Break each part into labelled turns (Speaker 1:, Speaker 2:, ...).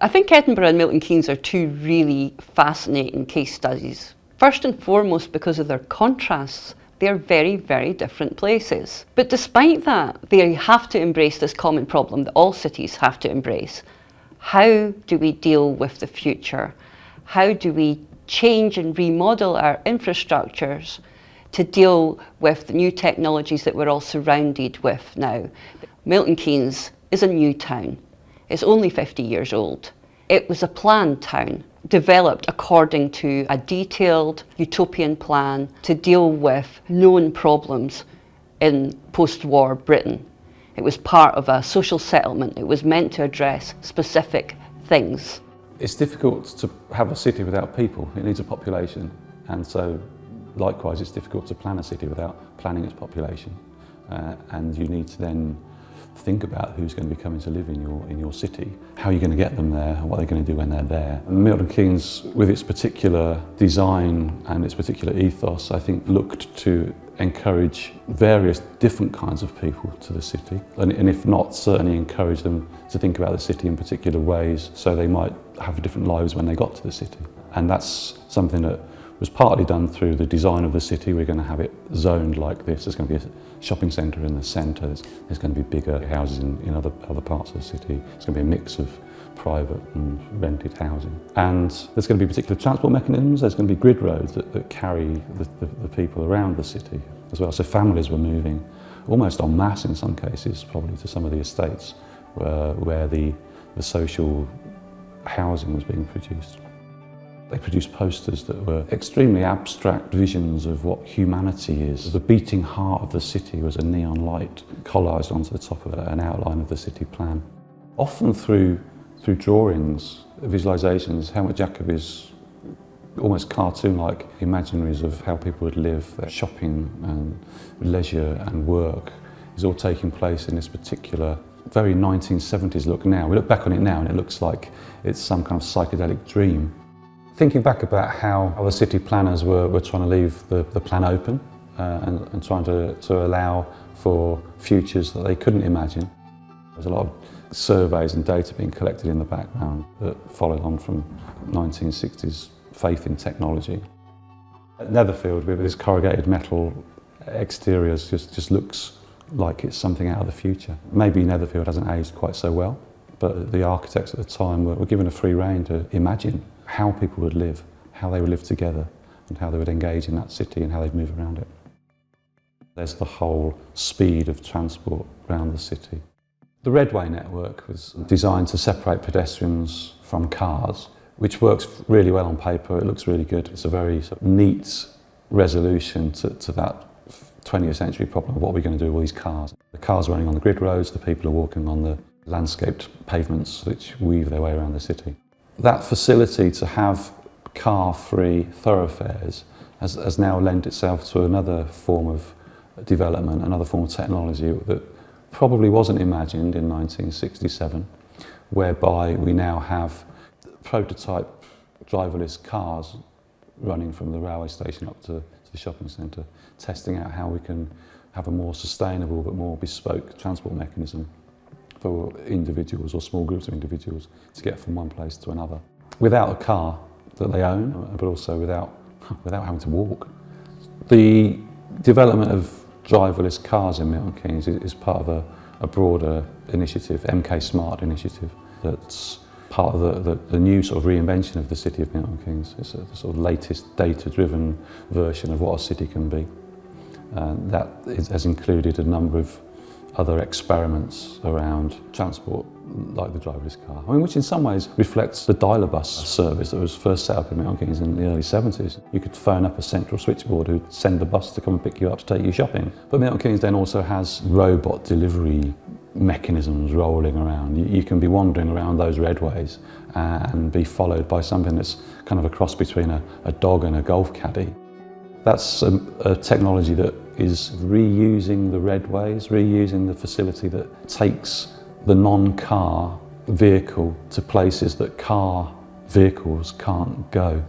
Speaker 1: I think Edinburgh and Milton Keynes are two really fascinating case studies. First and foremost because of their contrasts. They're very, very different places. But despite that, they have to embrace this common problem that all cities have to embrace. How do we deal with the future? How do we change and remodel our infrastructures to deal with the new technologies that we're all surrounded with now? Milton Keynes is a new town. It's only 50 years old. It was a planned town, developed according to a detailed utopian plan to deal with known problems in post-war Britain. It was part of a social settlement. It was meant to address specific things.
Speaker 2: It's difficult to have a city without people. It needs a population. And so, likewise, it's difficult to plan a city without planning its population. And you need to then think about who's going to be coming to live in your city, how you're going to get them there, and what they're going to do when they're there. And Milton Keynes, with its particular design and its particular ethos, I think looked to encourage various different kinds of people to the city, and if not, certainly encourage them to think about the city in particular ways so they might have different lives when they got to the city. And that's something that was partly done through the design of the city. We're going to have it zoned like this. There's going to be a shopping centre in the centre. There's going to be bigger houses in other parts of the city. It's going to be a mix of private and rented housing. And there's going to be particular transport mechanisms. There's going to be grid roads that carry the people around the city as well. So families were moving almost en masse in some cases, probably to some of the estates where the social housing was being produced. They produced posters that were extremely abstract visions of what humanity is. The beating heart of the city was a neon light collared onto the top of an outline of the city plan. Often through drawings, visualizations, Helmut Jacobi's almost cartoon-like imaginaries of how people would live, their shopping and leisure and work is all taking place in this particular very 1970s look now. We look back on it now and it looks like it's some kind of psychedelic dream. Thinking back about how the city planners were trying to leave the plan open and trying to allow for futures that they couldn't imagine. There's a lot of surveys and data being collected in the background that followed on from 1960s faith in technology. At Netherfield, with its corrugated metal exteriors, just looks like it's something out of the future. Maybe Netherfield hasn't aged quite so well, but the architects at the time were given a free rein to imagine how people would live, how they would live together, and how they would engage in that city and how they'd move around it. There's the whole speed of transport around the city. The Redway network was designed to separate pedestrians from cars, which works really well on paper. It looks really good. It's a very sort of neat resolution to that 20th century problem of what we're going to do with all these cars. The cars running on the grid roads, the people are walking on the landscaped pavements which weave their way around the city. That facility to have car-free thoroughfares has now lent itself to another form of development, another form of technology that probably wasn't imagined in 1967, whereby we now have prototype driverless cars running from the railway station up to the shopping centre, testing out how we can have a more sustainable but more bespoke transport mechanism for individuals or small groups of individuals to get from one place to another without a car that they own, but also without having to walk. The development of driverless cars in Milton Keynes is part of a broader initiative, MK Smart initiative, that's part of the new sort of reinvention of the city of Milton Keynes. It's the sort of latest data-driven version of what a city can be. That has included a number of other experiments around transport, like the driverless car. I mean, which in some ways reflects the dialer bus service that was first set up in Milton Keynes in the early 70s. You could phone up a central switchboard who'd send the bus to come and pick you up to take you shopping. But Milton Keynes then also has robot delivery mechanisms rolling around. You can be wandering around those redways and be followed by something that's kind of a cross between a dog and a golf caddy. That's a technology that is reusing the redways, reusing the facility that takes the non-car vehicle to places that car vehicles can't go.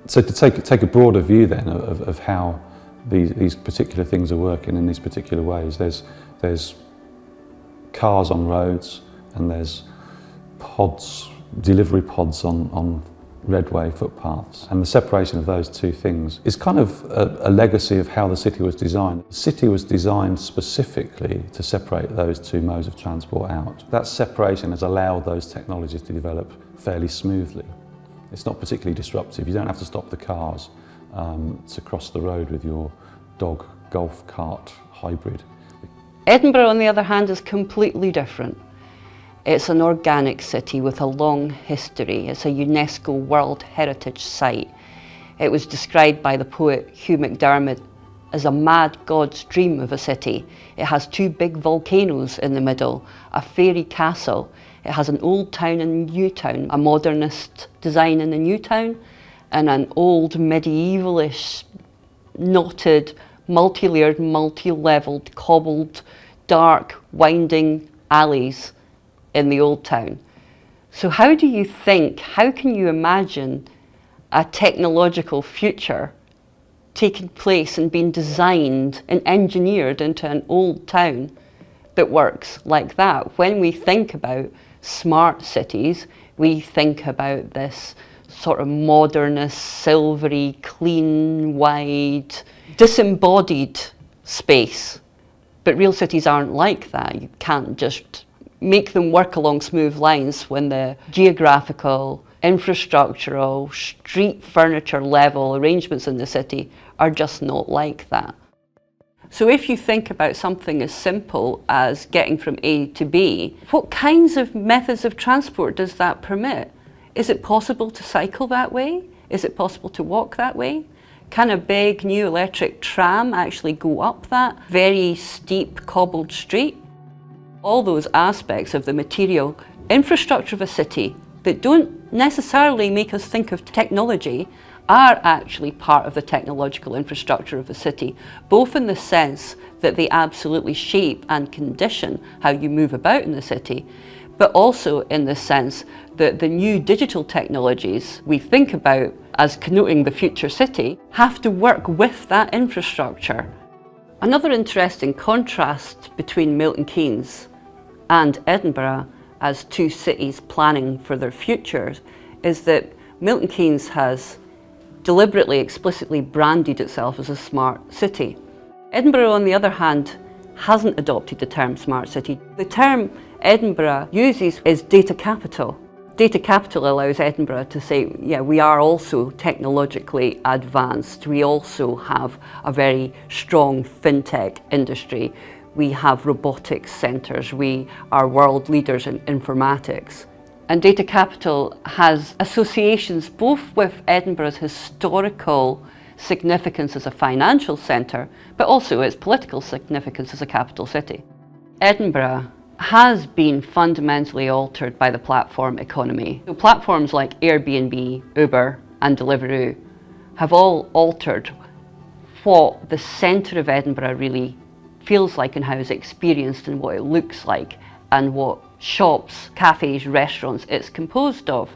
Speaker 2: So to take a broader view then of how these particular things are working in these particular ways, there's cars on roads and there's pods delivery pods on redway footpaths. And the separation of those two things is kind of a legacy of how the city was designed. The city was designed specifically to separate those two modes of transport out. That separation has allowed those technologies to develop fairly smoothly. It's not particularly disruptive. You don't have to stop the cars to cross the road with your dog golf cart hybrid.
Speaker 1: Edinburgh, on the other hand, is completely different. It's an organic city with a long history. It's a UNESCO World Heritage Site. It was described by the poet Hugh MacDiarmid as a mad god's dream of a city. It has two big volcanoes in the middle, a fairy castle. It has an old town and new town, a modernist design in the new town, and an old medievalish, knotted, multi-layered, multi-levelled, cobbled, dark, winding alleys in the old town. So how can you imagine a technological future taking place and being designed and engineered into an old town that works like that? When we think about smart cities, we think about this sort of modernist, silvery, clean, wide, disembodied space. But real cities aren't like that. You can't just make them work along smooth lines when the geographical, infrastructural, street furniture level arrangements in the city are just not like that. So if you think about something as simple as getting from A to B, what kinds of methods of transport does that permit? Is it possible to cycle that way? Is it possible to walk that way? Can a big new electric tram actually go up that very steep cobbled street? All those aspects of the material infrastructure of a city that don't necessarily make us think of technology are actually part of the technological infrastructure of a city, both in the sense that they absolutely shape and condition how you move about in the city, but also in the sense that the new digital technologies we think about as connoting the future city have to work with that infrastructure. Another interesting contrast between Milton Keynes and Edinburgh as two cities planning for their futures is that Milton Keynes has deliberately, explicitly branded itself as a smart city. Edinburgh, on the other hand, hasn't adopted the term smart city. The term Edinburgh uses is data capital. Data capital allows Edinburgh to say, yeah, we are also technologically advanced. We also have a very strong fintech industry. We have robotics centres. We are world leaders in informatics. And data capital has associations both with Edinburgh's historical significance as a financial centre, but also its political significance as a capital city. Edinburgh has been fundamentally altered by the platform economy. So platforms like Airbnb, Uber and Deliveroo have all altered what the centre of Edinburgh really feels like and how it's experienced and what it looks like and what shops, cafes, restaurants it's composed of.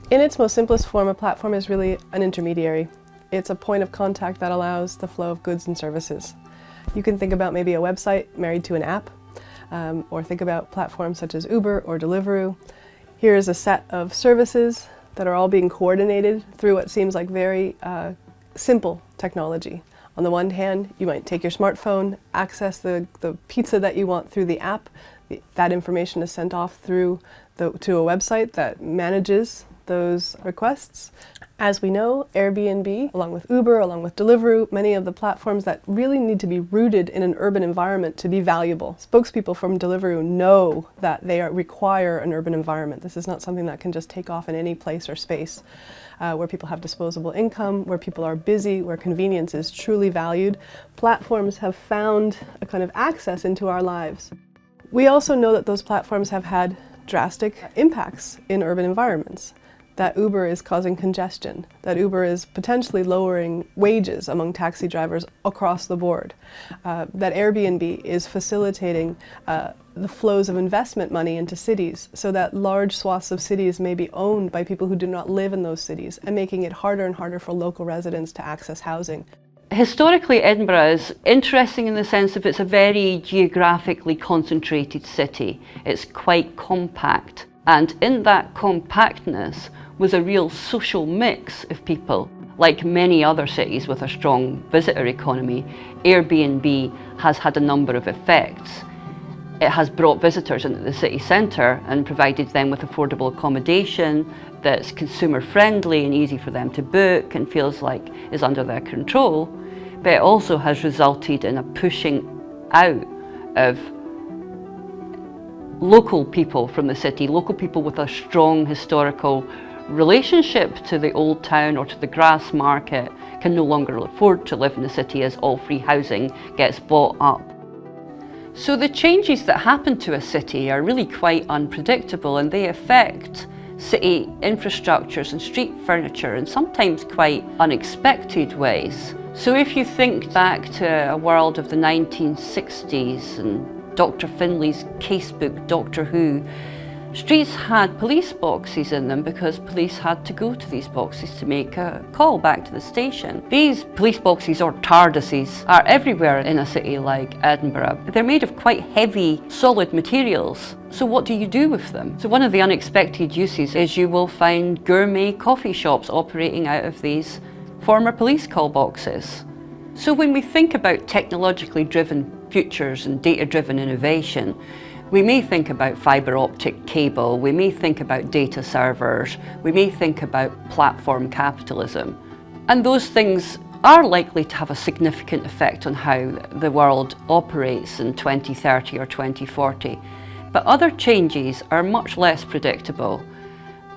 Speaker 3: In its most simplest form, a platform is really an intermediary. It's a point of contact that allows the flow of goods and services. You can think about maybe a website married to an app, or think about platforms such as Uber or Deliveroo. Here is a set of services that are all being coordinated through what seems like very simple technology. On the one hand, you might take your smartphone, access the pizza that you want through the app. That information is sent off to a website that manages those requests. As we know, Airbnb, along with Uber, along with Deliveroo, many of the platforms that really need to be rooted in an urban environment to be valuable. Spokespeople from Deliveroo know that they require an urban environment. This is not something that can just take off in any place or space where people have disposable income, where people are busy, where convenience is truly valued. Platforms have found a kind of access into our lives. We also know that those platforms have had drastic impacts in urban environments. That Uber is causing congestion, that Uber is potentially lowering wages among taxi drivers across the board, that Airbnb is facilitating the flows of investment money into cities so that large swaths of cities may be owned by people who do not live in those cities and making it harder and harder for local residents to access housing.
Speaker 1: Historically, Edinburgh is interesting in the sense that it's a very geographically concentrated city. It's quite compact. And in that compactness was a real social mix of people. Like many other cities with a strong visitor economy, Airbnb has had a number of effects. It has brought visitors into the city centre and provided them with affordable accommodation that's consumer friendly and easy for them to book and feels like is under their control. But it also has resulted in a pushing out of local people from the city, local people with a strong historical relationship to the old town or to the grass market can no longer afford to live in the city as all free housing gets bought up. So the changes that happen to a city are really quite unpredictable, and they affect city infrastructures and street furniture in sometimes quite unexpected ways. So if you think back to a world of the 1960s and Dr. Finlay's casebook, Doctor Who, streets had police boxes in them because police had to go to these boxes to make a call back to the station. These police boxes, or TARDISes, are everywhere in a city like Edinburgh. They're made of quite heavy, solid materials. So what do you do with them? So one of the unexpected uses is you will find gourmet coffee shops operating out of these former police call boxes. So when we think about technologically driven futures and data-driven innovation, we may think about fibre optic cable, we may think about data servers, we may think about platform capitalism. And those things are likely to have a significant effect on how the world operates in 2030 or 2040. But other changes are much less predictable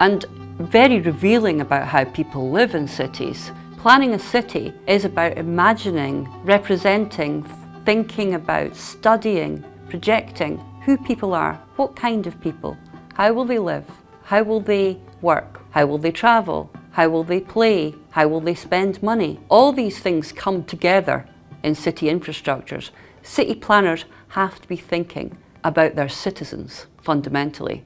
Speaker 1: and very revealing about how people live in cities. Planning a city is about imagining, representing, thinking about, studying, projecting who people are, what kind of people, how will they live, how will they work, how will they travel, how will they play, how will they spend money. All these things come together in city infrastructures. City planners have to be thinking about their citizens fundamentally.